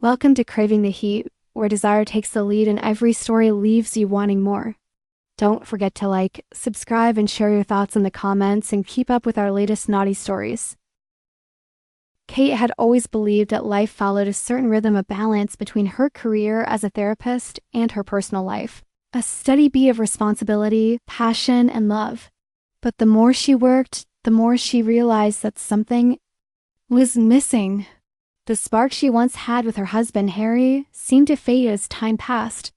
Welcome to Craving the Heat, where desire takes the lead and every story leaves you wanting more. Don't forget to like, subscribe, and share your thoughts in the comments and keep up with our latest naughty stories. Kate had always believed that life followed a certain rhythm of balance between her career as a therapist and her personal life. A steady beat of responsibility, passion, and love. But the more she worked, the more she realized that something was missing. The spark she once had with her husband, Harry, seemed to fade as time passed.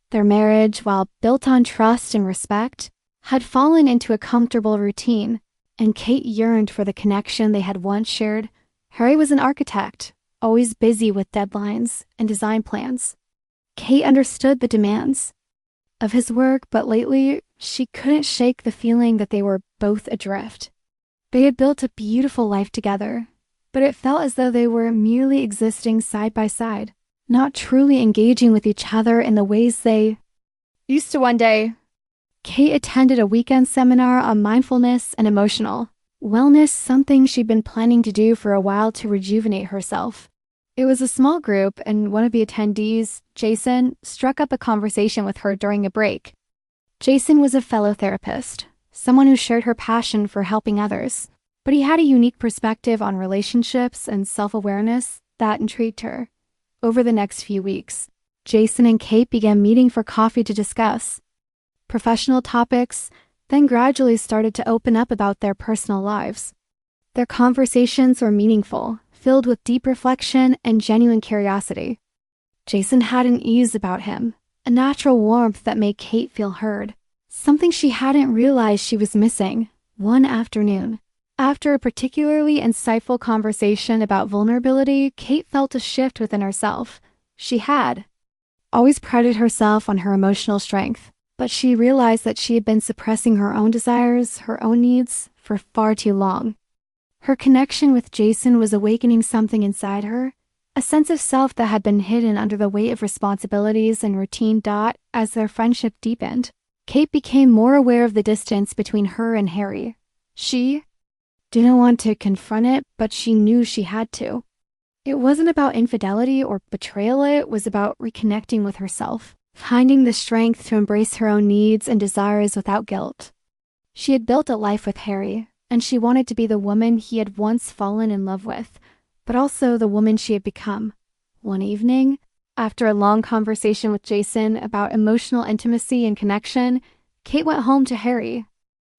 Their marriage, while built on trust and respect, had fallen into a comfortable routine, and Kate yearned for the connection they had once shared. Harry was an architect, always busy with deadlines and design plans. Kate understood the demands of his work, but lately, she couldn't shake the feeling that they were both adrift. They had built a beautiful life together, but it felt as though they were merely existing side by side, not truly engaging with each other in the ways they used to. One day, Kate attended a weekend seminar on mindfulness and emotional wellness, something she'd been planning to do for a while to rejuvenate herself. It was a small group, and one of the attendees, Jason, struck up a conversation with her during a break. Jason was a fellow therapist, someone who shared her passion for helping others, but he had a unique perspective on relationships and self-awareness that intrigued her. Over the next few weeks, Jason and Kate began meeting for coffee to discuss professional topics, then gradually started to open up about their personal lives. Their conversations were meaningful, filled with deep reflection and genuine curiosity. Jason had an ease about him, a natural warmth that made Kate feel heard, something she hadn't realized she was missing. One afternoon, after a particularly insightful conversation about vulnerability, Kate felt a shift within herself. She had always prided herself on her emotional strength, but she realized that she had been suppressing her own desires, her own needs, for far too long. Her connection with Jason was awakening something inside her, a sense of self that had been hidden under the weight of responsibilities and routine. As their friendship deepened, Kate became more aware of the distance between her and Harry. She didn't want to confront it, but she knew she had to. It wasn't about infidelity or betrayal, it was about reconnecting with herself, finding the strength to embrace her own needs and desires without guilt. She had built a life with Harry, and she wanted to be the woman he had once fallen in love with, but also the woman she had become. One evening, after a long conversation with Jason about emotional intimacy and connection, Kate went home to Harry.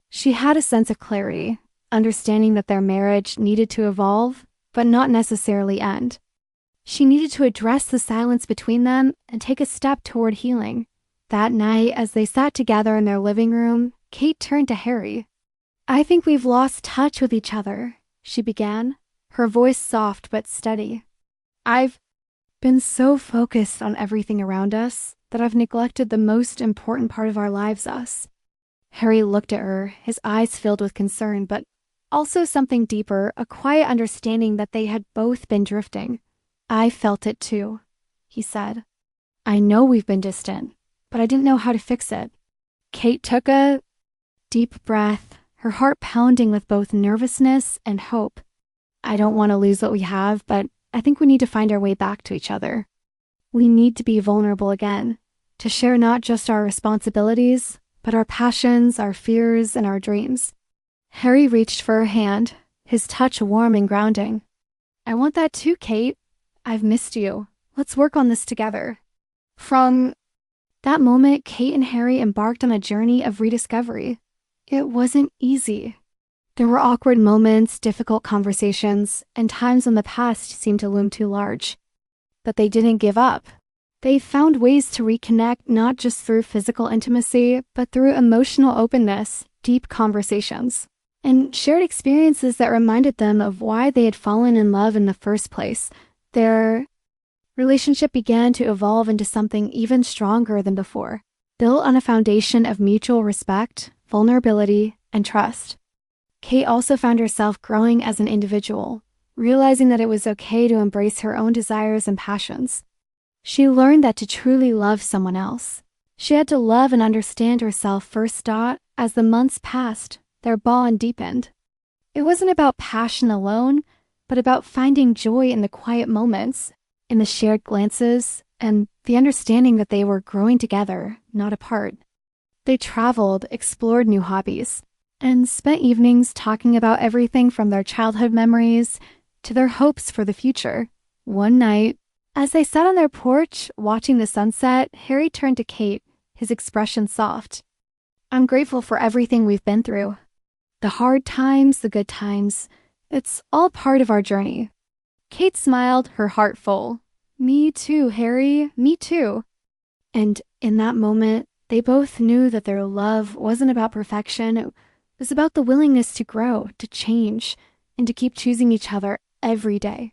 She had a sense of clarity, understanding that their marriage needed to evolve, but not necessarily end. She needed to address the silence between them and take a step toward healing. That night, as they sat together in their living room, Kate turned to Harry. "I think we've lost touch with each other," she began, her voice soft but steady. "I've been so focused on everything around us that I've neglected the most important part of our lives, us." Harry looked at her, his eyes filled with concern, but also something deeper, a quiet understanding that they had both been drifting. "I felt it too," he said. "I know we've been distant, but I didn't know how to fix it." Kate took a deep breath, her heart pounding with both nervousness and hope. "I don't want to lose what we have, but I think we need to find our way back to each other. We need to be vulnerable again, to share not just our responsibilities, but our passions, our fears, and our dreams." Harry reached for her hand, his touch warm and grounding. "I want that too, Kate. I've missed you. Let's work on this together." From that moment, Kate and Harry embarked on a journey of rediscovery. It wasn't easy. There were awkward moments, difficult conversations, and times when the past seemed to loom too large. But they didn't give up. They found ways to reconnect not just through physical intimacy, but through emotional openness, deep conversations, and shared experiences that reminded them of why they had fallen in love in the first place. Their relationship began to evolve into something even stronger than before, built on a foundation of mutual respect, vulnerability, and trust. Kate also found herself growing as an individual, realizing that it was okay to embrace her own desires and passions. She learned that to truly love someone else, she had to love and understand herself first. As the months passed, their bond deepened. It wasn't about passion alone, but about finding joy in the quiet moments, in the shared glances, and the understanding that they were growing together, not apart. They traveled, explored new hobbies, and spent evenings talking about everything from their childhood memories to their hopes for the future. One night, as they sat on their porch watching the sunset, Harry turned to Kate, his expression soft. "I'm grateful for everything we've been through. The hard times, the good times. It's all part of our journey." Kate smiled, her heart full. "Me too, Harry, me too." And in that moment, they both knew that their love wasn't about perfection. It was about the willingness to grow, to change, and to keep choosing each other every day.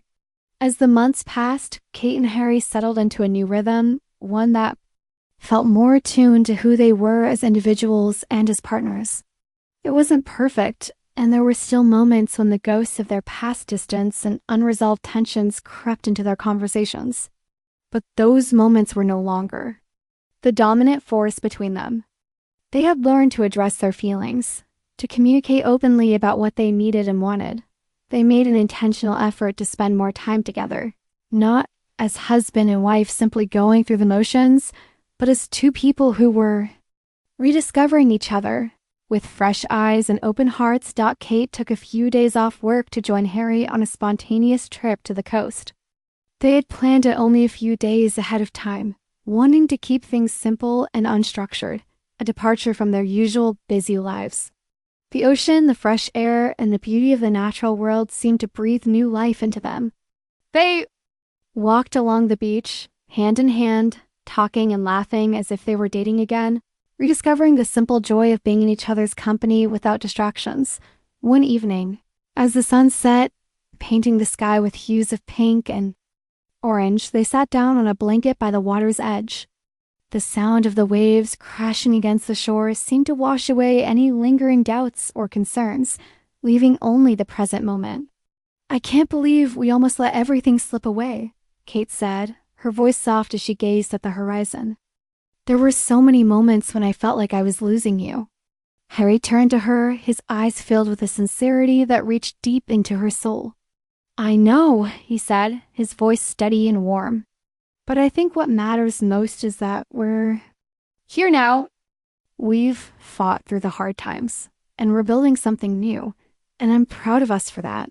As the months passed, Kate and Harry settled into a new rhythm, one that felt more attuned to who they were as individuals and as partners. It wasn't perfect, and there were still moments when the ghosts of their past distance and unresolved tensions crept into their conversations. But those moments were no longer the dominant force between them. They had learned to address their feelings, to communicate openly about what they needed and wanted. They made an intentional effort to spend more time together, not as husband and wife simply going through the motions, but as two people who were rediscovering each other. With fresh eyes and open hearts, Kate took a few days off work to join Harry on a spontaneous trip to the coast. They had planned it only a few days ahead of time, wanting to keep things simple and unstructured, a departure from their usual busy lives. The ocean, the fresh air, and the beauty of the natural world seemed to breathe new life into them. They walked along the beach, hand in hand, talking and laughing as if they were dating again, rediscovering the simple joy of being in each other's company without distractions. One evening, as the sun set, painting the sky with hues of pink and orange, they sat down on a blanket by the water's edge. The sound of the waves crashing against the shore seemed to wash away any lingering doubts or concerns, leaving only the present moment. "I can't believe we almost let everything slip away," Kate said, her voice soft as she gazed at the horizon. "There were so many moments when I felt like I was losing you." Harry turned to her, his eyes filled with a sincerity that reached deep into her soul. "I know," he said, his voice steady and warm. "But I think what matters most is that we're here now. We've fought through the hard times, and we're building something new, and I'm proud of us for that."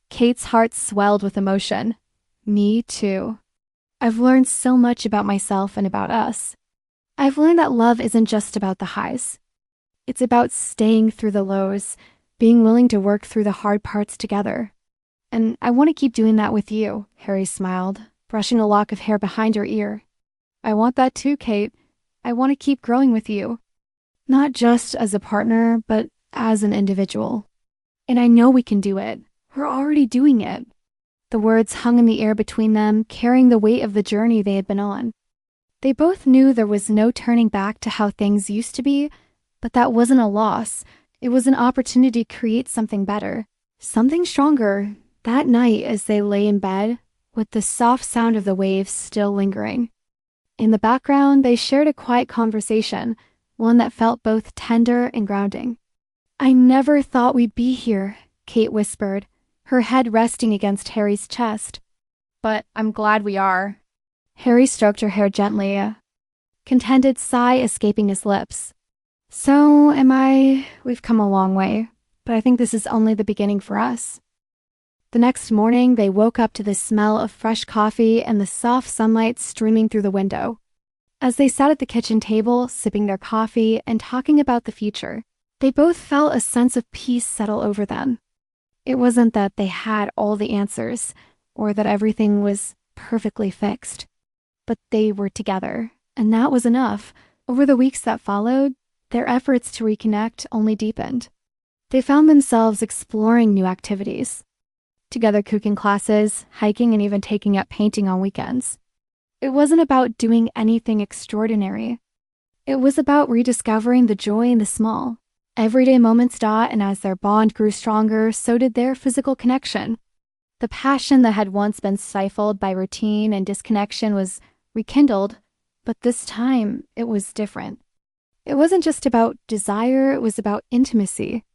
Kate's heart swelled with emotion. "Me too. I've learned so much about myself and about us. I've learned that love isn't just about the highs. It's about staying through the lows, being willing to work through the hard parts together. And I want to keep doing that with you," Harry smiled, brushing a lock of hair behind her ear. "I want that too, Kate. I want to keep growing with you. Not just as a partner, but as an individual. And I know we can do it. We're already doing it." The words hung in the air between them, carrying the weight of the journey they had been on. They both knew there was no turning back to how things used to be, but that wasn't a loss. It was an opportunity to create something better, something stronger. That night, as they lay in bed, with the soft sound of the waves still lingering, in the background, they shared a quiet conversation, one that felt both tender and grounding. "I never thought we'd be here," Kate whispered, her head resting against Harry's chest. "But I'm glad we are." Harry stroked her hair gently, a contented sigh escaping his lips. "So am I. We've come a long way, but I think this is only the beginning for us." The next morning, they woke up to the smell of fresh coffee and the soft sunlight streaming through the window. As they sat at the kitchen table, sipping their coffee and talking about the future, they both felt a sense of peace settle over them. It wasn't that they had all the answers, or that everything was perfectly fixed, but they were together, and that was enough. Over the weeks that followed, their efforts to reconnect only deepened. They found themselves exploring new activities. Together cooking classes, hiking, and even taking up painting on weekends. It wasn't about doing anything extraordinary. It was about rediscovering the joy in the small, everyday moments. And as their bond grew stronger, so did their physical connection. The passion that had once been stifled by routine and disconnection was rekindled, but this time it was different. It wasn't just about desire, it was about intimacy.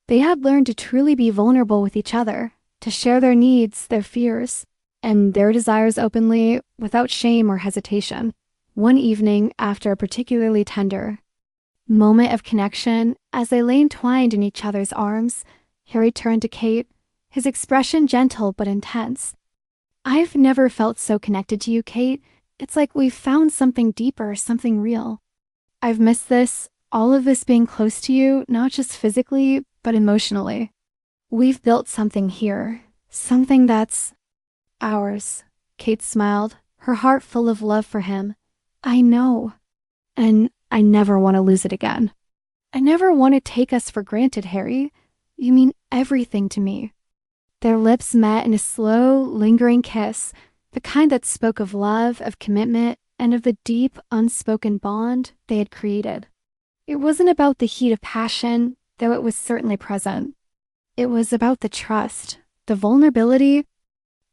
They had learned to truly be vulnerable with each other, to share their needs, their fears, and their desires openly without shame or hesitation. One evening, after a particularly tender moment of connection, as they lay entwined in each other's arms, Harry turned to Kate, his expression gentle but intense. "I've never felt so connected to you, Kate. It's like we've found something deeper, something real. I've missed this, all of this being close to you, not just physically, but emotionally. We've built something here, something that's ours." Kate smiled, her heart full of love for him. "I know. And I never want to lose it again." "I never want to take us for granted, Harry. You mean everything to me." Their lips met in a slow, lingering kiss, the kind that spoke of love, of commitment, and of the deep, unspoken bond they had created. It wasn't about the heat of passion, though it was certainly present. It was about the trust, the vulnerability,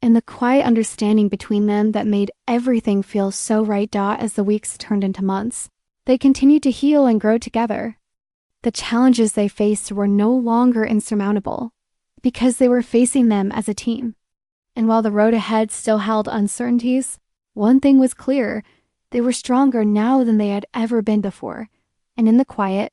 and the quiet understanding between them that made everything feel so right. As the weeks turned into months, they continued to heal and grow together. The challenges they faced were no longer insurmountable, because they were facing them as a team. And while the road ahead still held uncertainties, one thing was clear: they were stronger now than they had ever been before. And in the quiet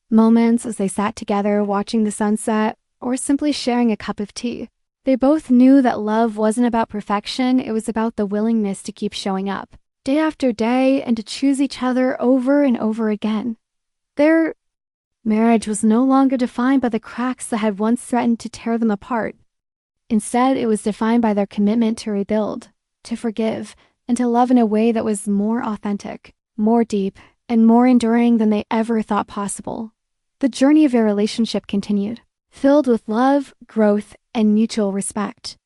moments, as they sat together watching the sunset or simply sharing a cup of tea, they both knew that love wasn't about perfection. It was about the willingness to keep showing up day after day and to choose each other over and over again. Their marriage was no longer defined by the cracks that had once threatened to tear them apart. Instead, it was defined by their commitment to rebuild, to forgive, and to love in a way that was more authentic, more deep, and more enduring than they ever thought possible. The journey of their relationship continued, filled with love, growth, and mutual respect.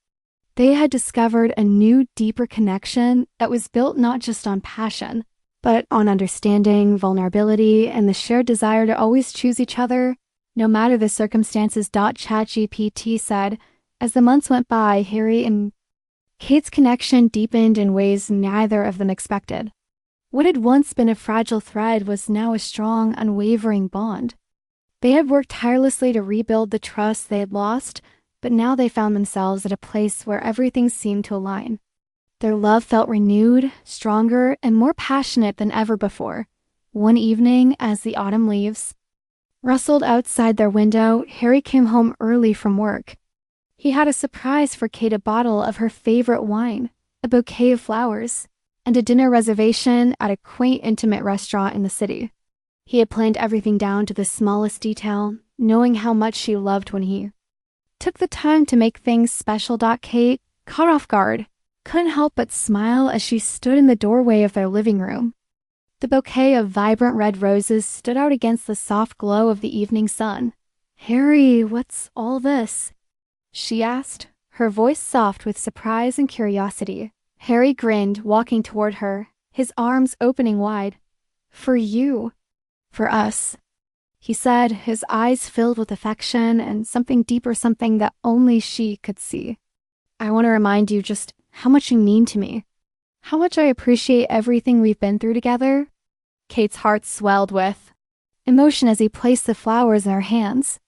They had discovered a new, deeper connection that was built not just on passion, but on understanding, vulnerability, and the shared desire to always choose each other, no matter the circumstances. ChatGPT said, as the months went by, Harry and Kate's connection deepened in ways neither of them expected. What had once been a fragile thread was now a strong, unwavering bond. They had worked tirelessly to rebuild the trust they had lost, but now they found themselves at a place where everything seemed to align. Their love felt renewed, stronger, and more passionate than ever before. One evening, as the autumn leaves rustled outside their window, Harry came home early from work. He had a surprise for Kate: a bottle of her favorite wine, a bouquet of flowers, and a dinner reservation at a quaint, intimate restaurant in the city. He had planned everything down to the smallest detail, knowing how much she loved when he took the time to make things special. Kate, caught off guard, couldn't help but smile as she stood in the doorway of their living room. The bouquet of vibrant red roses stood out against the soft glow of the evening sun. "Harry, what's all this?" she asked, her voice soft with surprise and curiosity. Harry grinned, walking toward her, his arms opening wide. "For you. For us," he said, his eyes filled with affection and something deeper, something that only she could see. "I want to remind you just how much you mean to me, how much I appreciate everything we've been through together." Kate's heart swelled with emotion as he placed the flowers in her hands.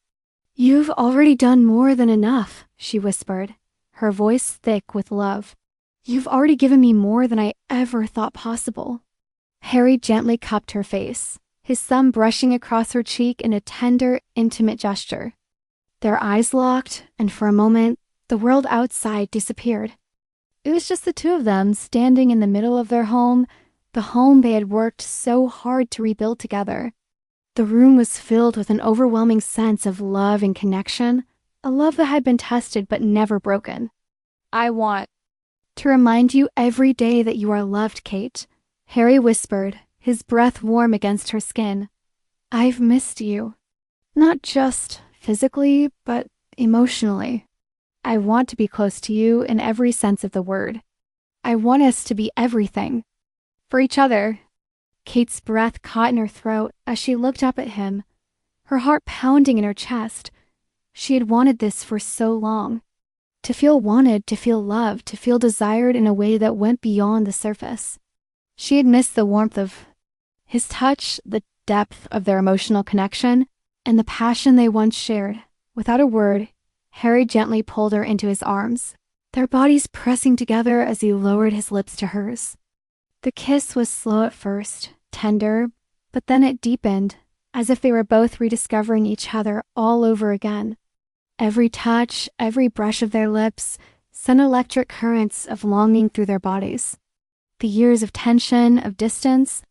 "You've already done more than enough," she whispered, her voice thick with love. "You've already given me more than I ever thought possible." Harry gently cupped her face, his thumb brushing across her cheek in a tender, intimate gesture. Their eyes locked, and for a moment, the world outside disappeared. It was just the two of them standing in the middle of their home, the home they had worked so hard to rebuild together. The room was filled with an overwhelming sense of love and connection, a love that had been tested but never broken. "I want to remind you every day that you are loved, Kate," Harry whispered, his breath warm against her skin. "I've missed you. Not just physically, but emotionally. I want to be close to you in every sense of the word. I want us to be everything for each other." Kate's breath caught in her throat as she looked up at him, her heart pounding in her chest. She had wanted this for so long. To feel wanted, to feel loved, to feel desired in a way that went beyond the surface. She had missed the warmth of his touch, the depth of their emotional connection, and the passion they once shared. Without a word, Harry gently pulled her into his arms. their bodies pressing together as he lowered his lips to hers. The kiss was slow at first, tender, but then it deepened, as if they were both rediscovering each other all over again. Every touch, every brush of their lips sent electric currents of longing through their bodies. The years of tension, of distance,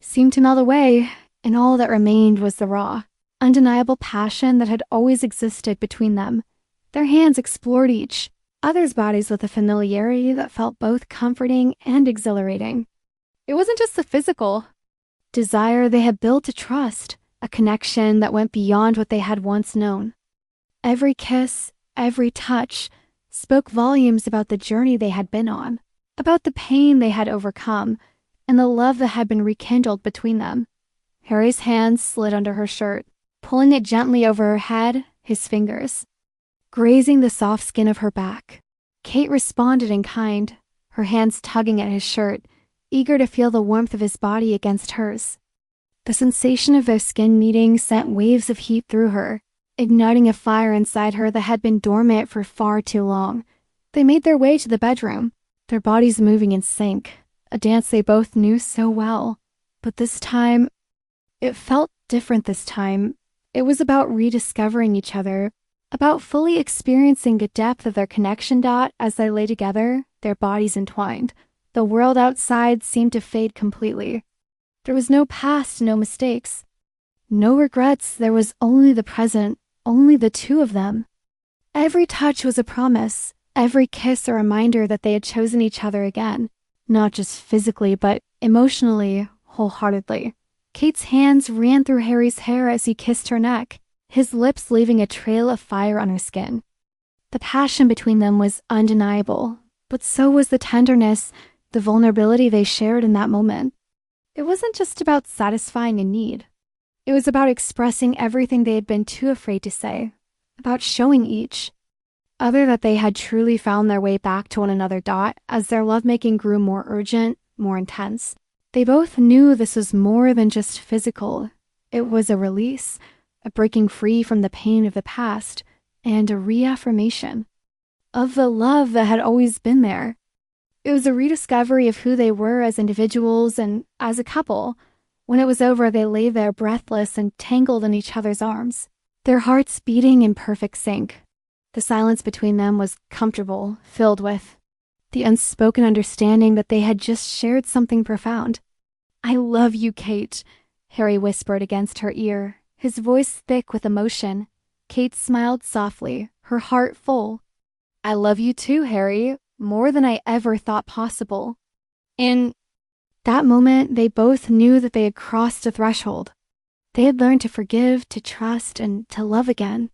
seemed to melt away, and all that remained was the raw, undeniable passion that had always existed between them. Their hands explored each other's bodies with a familiarity that felt both comforting and exhilarating. It wasn't just the physical desire, they had built a trust, a connection that went beyond what they had once known. Every kiss, every touch, spoke volumes about the journey they had been on, about the pain they had overcome, and the love that had been rekindled between them. Harry's hands slid under her shirt, pulling it gently over her head, his fingers grazing the soft skin of her back. Kate responded in kind, her hands tugging at his shirt, eager to feel the warmth of his body against hers. The sensation of their skin meeting sent waves of heat through her, igniting a fire inside her that had been dormant for far too long. They made their way to the bedroom, their bodies moving in sync, a dance they both knew so well. But this time, it felt different this time. It was about rediscovering each other, about fully experiencing the depth of their connection. As they lay together, their bodies entwined. The world outside seemed to fade completely. There was no past, no mistakes, no regrets. There was only the present, only the two of them. Every touch was a promise, every kiss a reminder that they had chosen each other again, not just physically, but emotionally, wholeheartedly. Kate's hands ran through Harry's hair as he kissed her neck, his lips leaving a trail of fire on her skin. The passion between them was undeniable, but so was the tenderness, the vulnerability they shared in that moment. It wasn't just about satisfying a need. It was about expressing everything they had been too afraid to say, about showing each other that they had truly found their way back to one another. As their lovemaking grew more urgent, more intense, they both knew this was more than just physical. It was a release, a breaking free from the pain of the past, and a reaffirmation of the love that had always been there. It was a rediscovery of who they were as individuals and as a couple. When it was over, they lay there breathless and tangled in each other's arms, their hearts beating in perfect sync. The silence between them was comfortable, filled with the unspoken understanding that they had just shared something profound. "I love you, Kate," Harry whispered against her ear, his voice thick with emotion. Kate smiled softly, her heart full. "I love you too, Harry, more than I ever thought possible." In that moment, they both knew that they had crossed a threshold. They had learned to forgive, to trust, and to love again.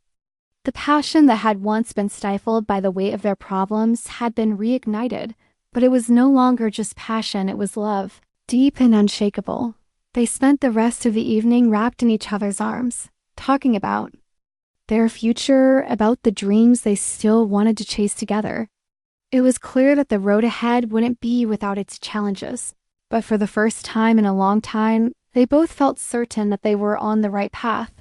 The passion that had once been stifled by the weight of their problems had been reignited, but it was no longer just passion, it was love, deep and unshakable. They spent the rest of the evening wrapped in each other's arms, talking about their future, about the dreams they still wanted to chase together. It was clear that the road ahead wouldn't be without its challenges, but for the first time in a long time, they both felt certain that they were on the right path.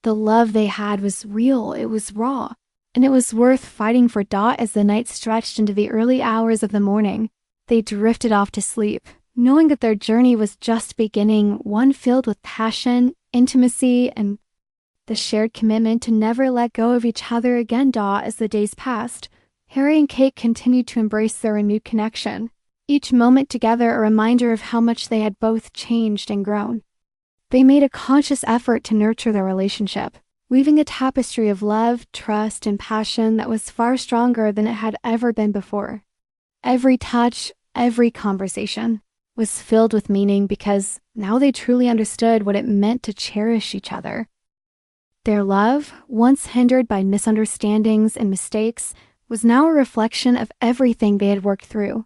The love they had was real, it was raw, and it was worth fighting for. As the night stretched into the early hours of the morning, they drifted off to sleep, knowing that their journey was just beginning, one filled with passion, intimacy, and the shared commitment to never let go of each other again. As the days passed, Harry and Kate continued to embrace their renewed connection, each moment together a reminder of how much they had both changed and grown. They made a conscious effort to nurture their relationship, weaving a tapestry of love, trust, and passion that was far stronger than it had ever been before. Every touch, every conversation was filled with meaning because now they truly understood what it meant to cherish each other. Their love, once hindered by misunderstandings and mistakes, was now a reflection of everything they had worked through.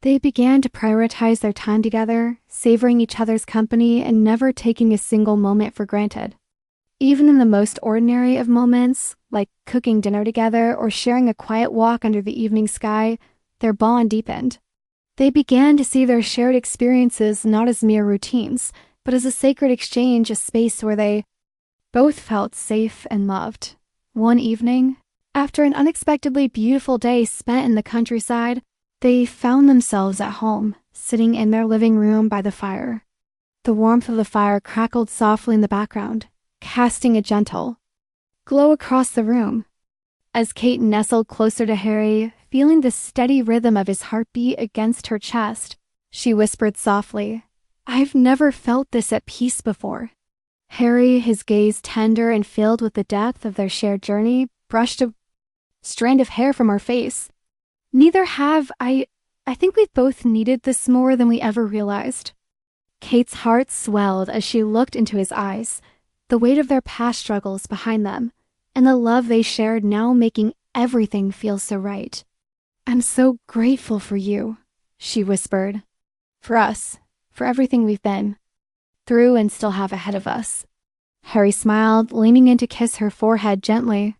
They began to prioritize their time together, savoring each other's company and never taking a single moment for granted. Even in the most ordinary of moments, like cooking dinner together or sharing a quiet walk under the evening sky, their bond deepened. They began to see their shared experiences not as mere routines, but as a sacred exchange, a space where they both felt safe and loved. One evening, After an unexpectedly beautiful day spent in the countryside, they found themselves at home, sitting in their living room by the fire. The warmth of the fire crackled softly in the background, casting a gentle glow across the room. As Kate nestled closer to Harry, feeling the steady rhythm of his heartbeat against her chest, she whispered softly, "I've never felt this at peace before." Harry, his gaze tender and filled with the depth of their shared journey, brushed a strand of hair from her face. "Neither have I. I think we've both needed this more than we ever realized." Kate's heart swelled as she looked into his eyes, the weight of their past struggles behind them, and the love they shared now making everything feel so right. "I'm so grateful for you," she whispered. "For us, for everything we've been through and still have ahead of us." Harry smiled, leaning in to kiss her forehead gently.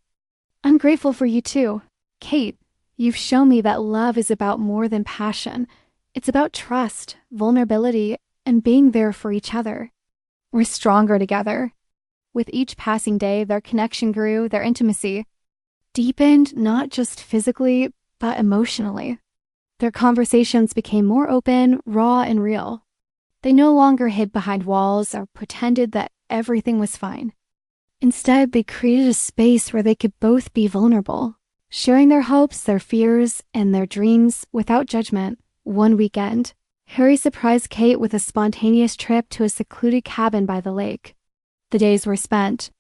"I'm grateful for you too. Kate, you've shown me that love is about more than passion. It's about trust, vulnerability, and being there for each other. We're stronger together." With each passing day, their connection grew, their intimacy deepened, not just physically, but emotionally. Their conversations became more open, raw, and real. They no longer hid behind walls or pretended that everything was fine. Instead, they created a space where they could both be vulnerable, sharing their hopes, their fears, and their dreams without judgment. One weekend, Harry surprised Kate with a spontaneous trip to a secluded cabin by the lake. The days were spent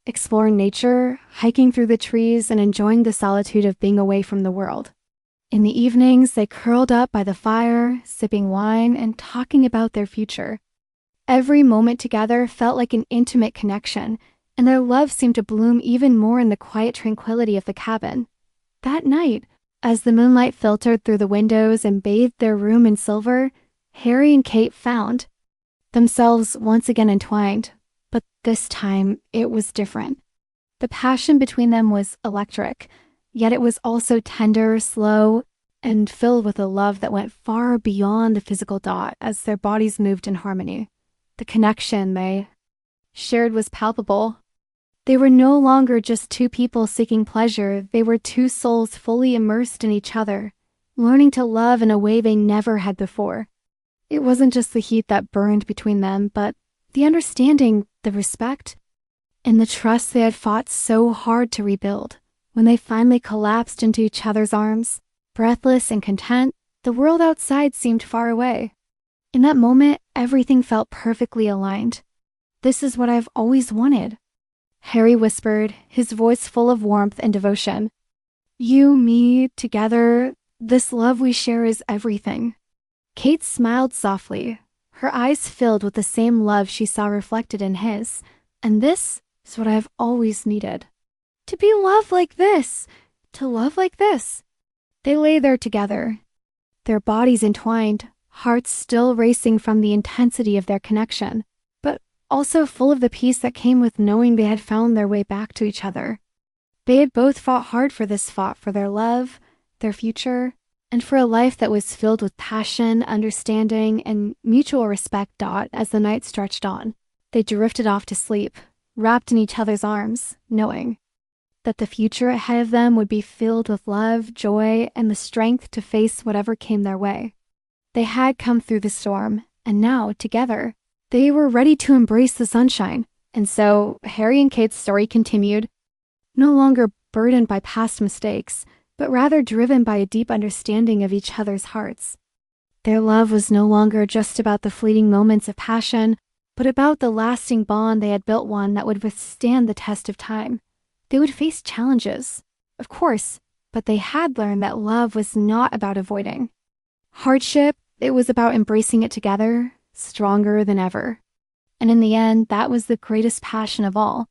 exploring nature, hiking through the trees, and enjoying the solitude of being away from the world. In the evenings, they curled up by the fire, sipping wine and talking about their future. Every moment together felt like an intimate connection, and their love seemed to bloom even more in the quiet tranquility of the cabin. That night, as the moonlight filtered through the windows and bathed their room in silver, Harry and Kate found themselves once again entwined. But this time, it was different. The passion between them was electric, yet it was also tender, slow, and filled with a love that went far beyond the physical dot as their bodies moved in harmony. The connection they shared was palpable. They were no longer just two people seeking pleasure, they were two souls fully immersed in each other, learning to love in a way they never had before. It wasn't just the heat that burned between them, but the understanding, the respect, and the trust they had fought so hard to rebuild. When they finally collapsed into each other's arms, breathless and content, the world outside seemed far away. In that moment, everything felt perfectly aligned. "This is what I've always wanted," Harry whispered, his voice full of warmth and devotion. "You, me, together, this love we share is everything." Kate smiled softly, her eyes filled with the same love she saw reflected in his. "And this is what I've always needed. To be loved like this, to love like this." They lay there together, their bodies entwined, hearts still racing from the intensity of their connection, but also full of the peace that came with knowing they had found their way back to each other. They had both fought hard for this, fought for their love, their future, and for a life that was filled with passion, understanding, and mutual respect. As the night stretched on, they drifted off to sleep, wrapped in each other's arms, knowing that the future ahead of them would be filled with love, joy, and the strength to face whatever came their way. They had come through the storm, and now, together, they were ready to embrace the sunshine. And so, Harry and Kate's story continued, no longer burdened by past mistakes, but rather driven by a deep understanding of each other's hearts. Their love was no longer just about the fleeting moments of passion, but about the lasting bond they had built, one that would withstand the test of time. They would face challenges, of course, but they had learned that love was not about avoiding hardship. It was about embracing it together, stronger than ever. And in the end, that was the greatest passion of all.